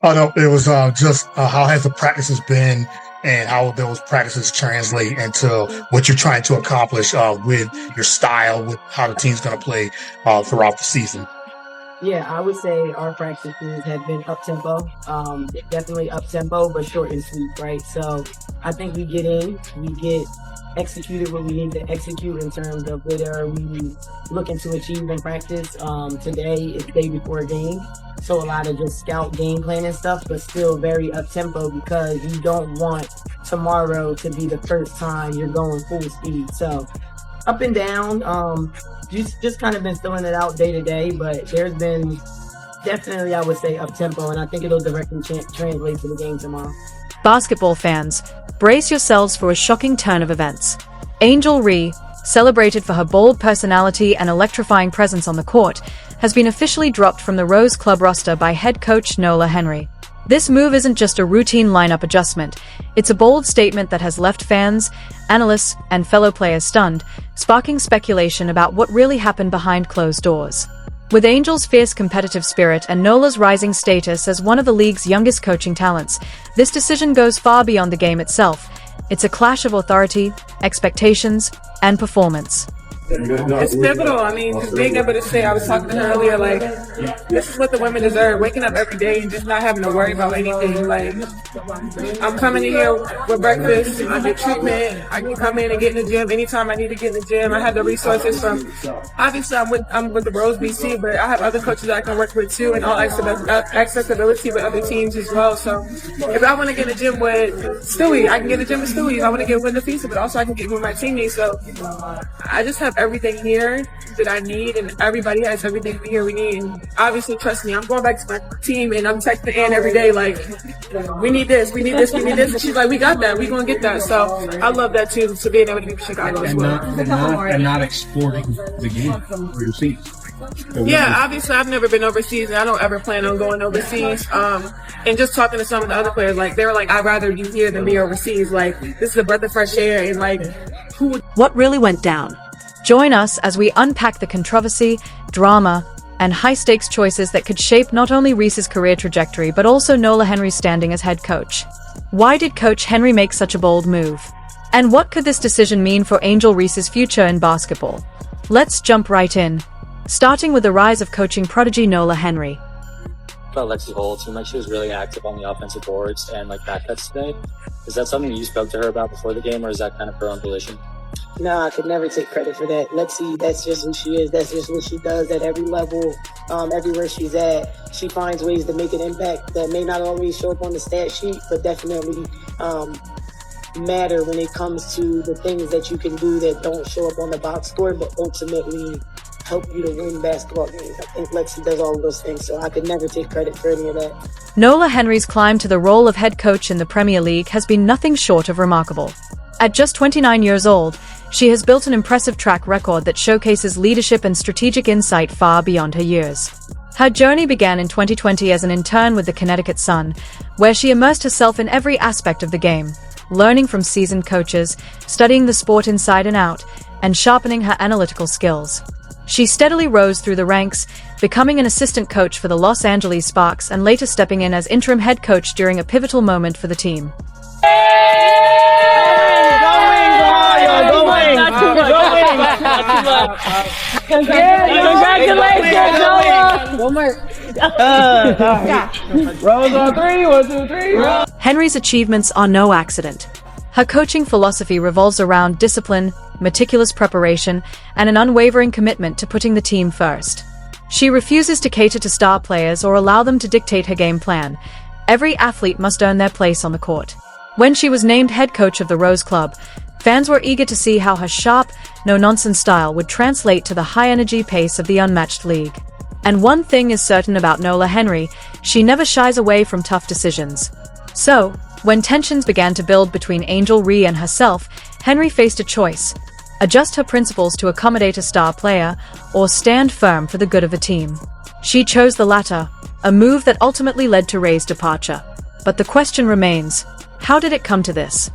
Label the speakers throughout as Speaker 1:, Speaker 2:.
Speaker 1: Oh no, it was just how has the practices been, and how those practices translate into what you're trying to accomplish with your style, with how the team's going to play throughout the season.
Speaker 2: Yeah, I would say our practices have been up tempo, definitely up tempo, but short and sweet, right? So I think we get executed what we need to execute in terms of what are we looking to achieve in practice. Today is day before a game, so a lot of just scout game plan and stuff, but still very up tempo because you don't want tomorrow to be the first time you're going full speed. So up and down. Just kind of been filling it out day to day, but there's been definitely, I would say, up tempo, and I think it'll directly translate to the game tomorrow.
Speaker 3: Basketball fans, brace yourselves for a shocking turn of events. Angel Reese, celebrated for her bold personality and electrifying presence on the court, has been officially dropped from the Rose Club roster by head coach Nola Henry. This move isn't just a routine lineup adjustment, it's a bold statement that has left fans, analysts, and fellow players stunned, sparking speculation about what really happened behind closed doors. With Angel's fierce competitive spirit and Nola's rising status as one of the league's youngest coaching talents, this decision goes far beyond the game itself. It's a clash of authority, expectations, and performance.
Speaker 4: It's pivotal. I mean, just being able to say, I was talking to her earlier, like, this is what the women deserve. Waking up every day and just not having to worry about anything. Like, I'm coming in here with breakfast, I get treatment, I can come in and get in the gym anytime I need to get in the gym. I have the resources from, obviously I'm with the Rose BC, but I have other coaches that I can work with too, and all accessibility with other teams as well. So if I want to get in the gym with Stewie, I can get in the gym with Stewie. If I want to get with Nafisa, but also I can get with my teammates. So I just have everything here that I need, and everybody has everything here we need. And obviously, trust me, I'm going back to my team and I'm texting Ann every day like, we need this, we need this, we need this. And she's like, we got that, we gonna get that. So I love that too, to being able to be in Chicago as well.
Speaker 5: And not exporting the game overseas.
Speaker 4: Yeah, obviously I've never been overseas, and I don't ever plan on going overseas. And just talking to some of the other players, like they were like, I'd rather be here than be overseas. Like, this is a breath of fresh air, and like, who would...
Speaker 3: What really went down? Join us as we unpack the controversy, drama, and high-stakes choices that could shape not only Reese's career trajectory but also Nola Henry's standing as head coach. Why did Coach Henry make such a bold move? And what could this decision mean for Angel Reese's future in basketball? Let's jump right in, starting with the rise of coaching prodigy Nola Henry.
Speaker 6: About Lexi Holt, seemed like she was really active on the offensive boards and like backcuts today. Is that something you spoke to her about before the game, or is that kind of her own volition?
Speaker 2: No, I could never take credit for that. Lexi, that's just who she is. That's just what she does at every level, everywhere she's at. She finds ways to make an impact that may not always show up on the stat sheet, but definitely matter when it comes to the things that you can do that don't show up on the box score, but ultimately help you to win basketball games. I think Lexi does all of those things, so I could never take credit for any of that.
Speaker 3: Nola Henry's climb to the role of head coach in the Premier League has been nothing short of remarkable. At just 29 years old, she has built an impressive track record that showcases leadership and strategic insight far beyond her years. Her journey began in 2020 as an intern with the Connecticut Sun, where she immersed herself in every aspect of the game, learning from seasoned coaches, studying the sport inside and out, and sharpening her analytical skills. She steadily rose through the ranks, becoming an assistant coach for the Los Angeles Sparks and later stepping in as interim head coach during a pivotal moment for the team.
Speaker 4: Congratulations, Nola! One more.
Speaker 5: Rose on three, 1, 2, 3.
Speaker 3: Henry's achievements are no accident. Her coaching philosophy revolves around discipline, meticulous preparation, and an unwavering commitment to putting the team first. She refuses to cater to star players or allow them to dictate her game plan. Every athlete must earn their place on the court. When she was named head coach of the Rose Club, fans were eager to see how her sharp, no-nonsense style would translate to the high-energy pace of the unmatched league. And one thing is certain about Nola Henry, she never shies away from tough decisions. So, when tensions began to build between Angel Reese and herself, Henry faced a choice: adjust her principles to accommodate a star player, or stand firm for the good of the team. She chose the latter, a move that ultimately led to Reese's departure. But the question remains, how did it come to this?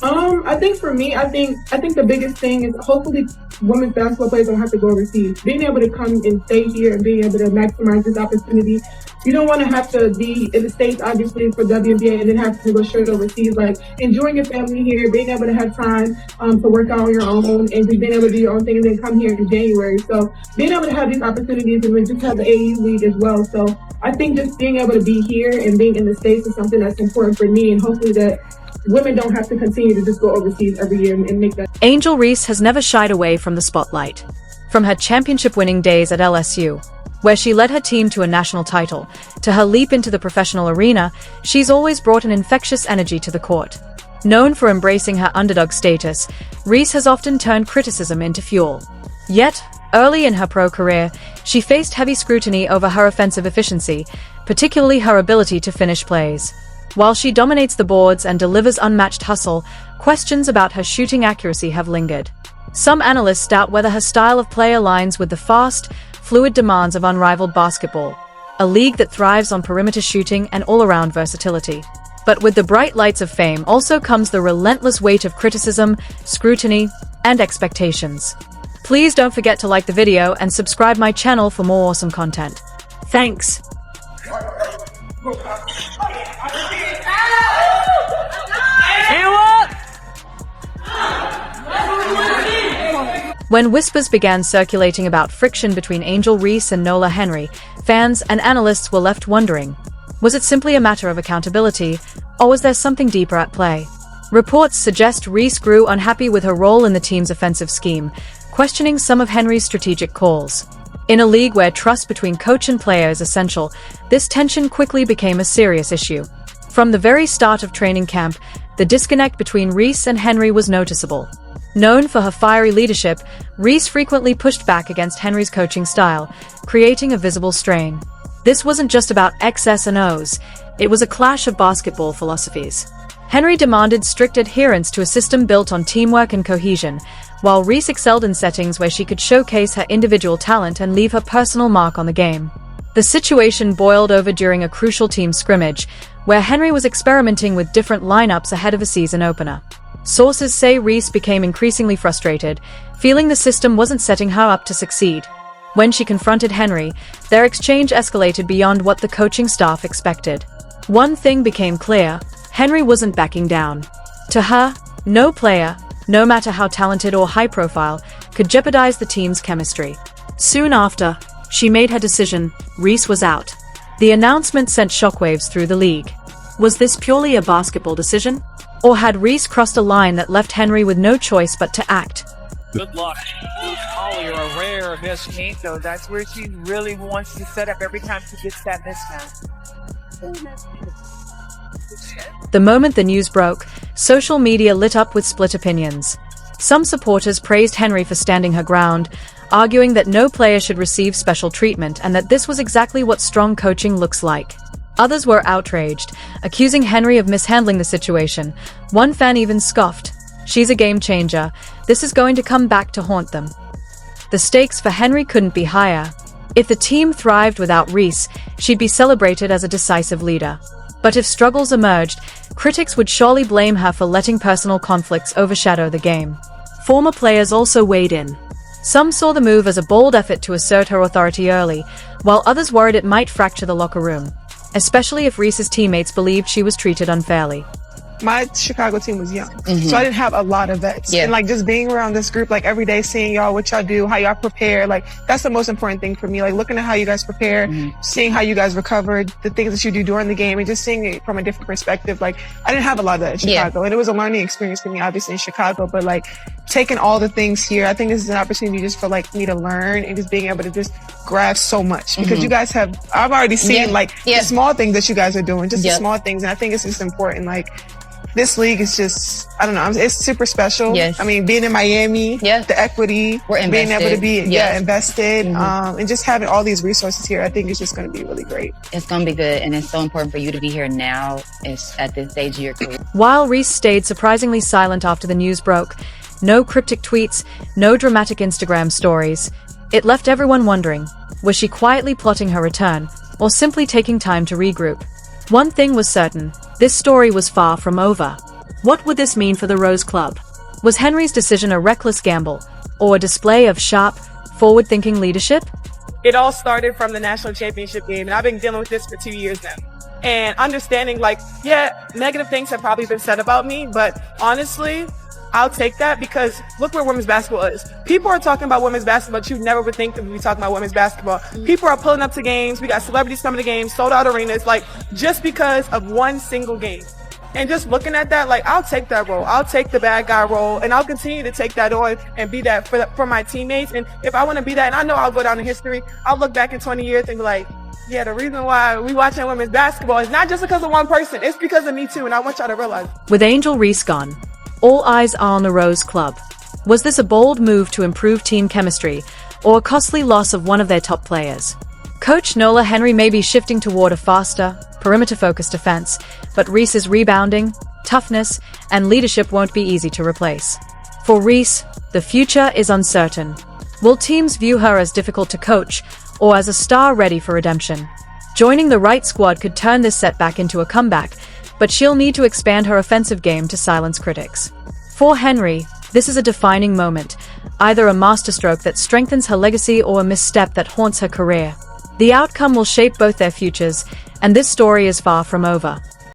Speaker 4: I think for me, I think the biggest thing is hopefully women's basketball players don't have to go overseas. Being able to come and stay here and being able to maximize this opportunity you don't want to have to be in the States, obviously, for WNBA and then have to go straight overseas. Like, enjoying your family here, being able to have time to work out on your own and just being able to do your own thing and then come here in January. So being able to have these opportunities and then just have the AU league as well. So I think just being able to be here and being in the States is something that's important for me, and hopefully that women don't have to continue to just go overseas every year and make that.
Speaker 3: Angel Reese has never shied away from the spotlight. From her championship-winning days at LSU, where she led her team to a national title, to her leap into the professional arena, she's always brought an infectious energy to the court. Known for embracing her underdog status, Reese has often turned criticism into fuel. Yet, early in her pro career, she faced heavy scrutiny over her offensive efficiency, particularly her ability to finish plays. While she dominates the boards and delivers unmatched hustle, questions about her shooting accuracy have lingered. Some analysts doubt whether her style of play aligns with the fast, fluid demands of unrivaled basketball, a league that thrives on perimeter shooting and all-around versatility. But with the bright lights of fame also comes the relentless weight of criticism, scrutiny, and expectations. Please don't forget to like the video and subscribe my channel for more awesome content. Thanks! When whispers began circulating about friction between Angel Reese and Nola Henry, fans and analysts were left wondering, was it simply a matter of accountability, or was there something deeper at play? Reports suggest Reese grew unhappy with her role in the team's offensive scheme, questioning some of Henry's strategic calls. In a league where trust between coach and player is essential, this tension quickly became a serious issue. From the very start of training camp, the disconnect between Reese and Henry was noticeable. Known for her fiery leadership, Reese frequently pushed back against Henry's coaching style, creating a visible strain. This wasn't just about X's and O's, it was a clash of basketball philosophies. Henry demanded strict adherence to a system built on teamwork and cohesion, while Reese excelled in settings where she could showcase her individual talent and leave her personal mark on the game. The situation boiled over during a crucial team scrimmage, where Henry was experimenting with different lineups ahead of a season opener. Sources say Reese became increasingly frustrated, feeling the system wasn't setting her up to succeed. When she confronted Henry, their exchange escalated beyond what the coaching staff expected. One thing became clear: Henry wasn't backing down. To her, no player, no matter how talented or high-profile, could jeopardize the team's chemistry. Soon after, she made her decision: Reese was out. The announcement sent shockwaves through the league. Was this purely a basketball decision? Or had Reese crossed a line that left Henry with no choice but to act?
Speaker 7: Good luck. Collier, a rare mismatch.
Speaker 8: So that's where she really wants to set up every time she gets that mismatch.
Speaker 3: The moment the news broke, social media lit up with split opinions. Some supporters praised Henry for standing her ground, arguing that no player should receive special treatment and that this was exactly what strong coaching looks like. Others were outraged, accusing Henry of mishandling the situation. One fan even scoffed, "She's a game changer. This is going to come back to haunt them." The stakes for Henry couldn't be higher. If the team thrived without Reese, she'd be celebrated as a decisive leader. But if struggles emerged, critics would surely blame her for letting personal conflicts overshadow the game. Former players also weighed in. Some saw the move as a bold effort to assert her authority early, while others worried it might fracture the locker room, especially if Reese's teammates believed she was treated unfairly.
Speaker 8: My Chicago team was young, so I didn't have a lot of vets.
Speaker 9: Yeah.
Speaker 8: And like just being around this group, like every day, seeing y'all, what y'all do, how y'all prepare, like that's the most important thing for me. Like looking at how you guys prepare, seeing how you guys recovered, the things that you do during the game, and just seeing it from a different perspective. Like I didn't have a lot of that in Chicago, and it was a learning experience for me, obviously in Chicago. But like taking all the things here, I think this is an opportunity just for like me to learn and just being able to just grasp so much because you guys have. I've already seen like the small things that you guys are doing, just the small things, and I think it's just important. Like. This league is just, I don't know, it's super special.
Speaker 9: Yes.
Speaker 8: I mean, being in Miami, the equity, being able to be invested, and just having all these resources here, I think it's just going to be really great.
Speaker 9: It's going to be good, and it's so important for you to be here now at this stage of your career.
Speaker 3: While Reese stayed surprisingly silent after the news broke, no cryptic tweets, no dramatic Instagram stories, it left everyone wondering, was she quietly plotting her return, or simply taking time to regroup? One thing was certain, this story was far from over. What would this mean for the Rose Club? Was Henry's decision a reckless gamble, or a display of sharp, forward-thinking leadership?
Speaker 8: it all started from the national championship game, and I've been dealing with this for 2 years now. And understanding, like, yeah, negative things have probably been said about me, but honestly, I'll take that because look where women's basketball is. People are talking about women's basketball, but you never would think that we'd be talking about women's basketball. People are pulling up to games. We got celebrities coming to games, sold out arenas, like, just because of one single game. And just looking at that, like, I'll take that role. I'll take the bad guy role, and I'll continue to take that on and be that for my teammates. And if I want to be that, and I know I'll go down in history, I'll look back in 20 years and be like, yeah, the reason why we watching women's basketball is not just because of one person. It's because of me too, and I want y'all to realize.
Speaker 3: With Angel Reese gone, all eyes are on the Rose Club. Was this a bold move to improve team chemistry, or a costly loss of one of their top players? Coach Nola Henry may be shifting toward a faster, perimeter-focused defense, but Reese's rebounding, toughness, and leadership won't be easy to replace. For Reese, the future is uncertain. Will teams view her as difficult to coach, or as a star ready for redemption? Joining the right squad could turn this setback into a comeback, but she'll need to expand her offensive game to silence critics. For Henry, this is a defining moment, either a masterstroke that strengthens her legacy or a misstep that haunts her career. The outcome will shape both their futures, and this story is far from over.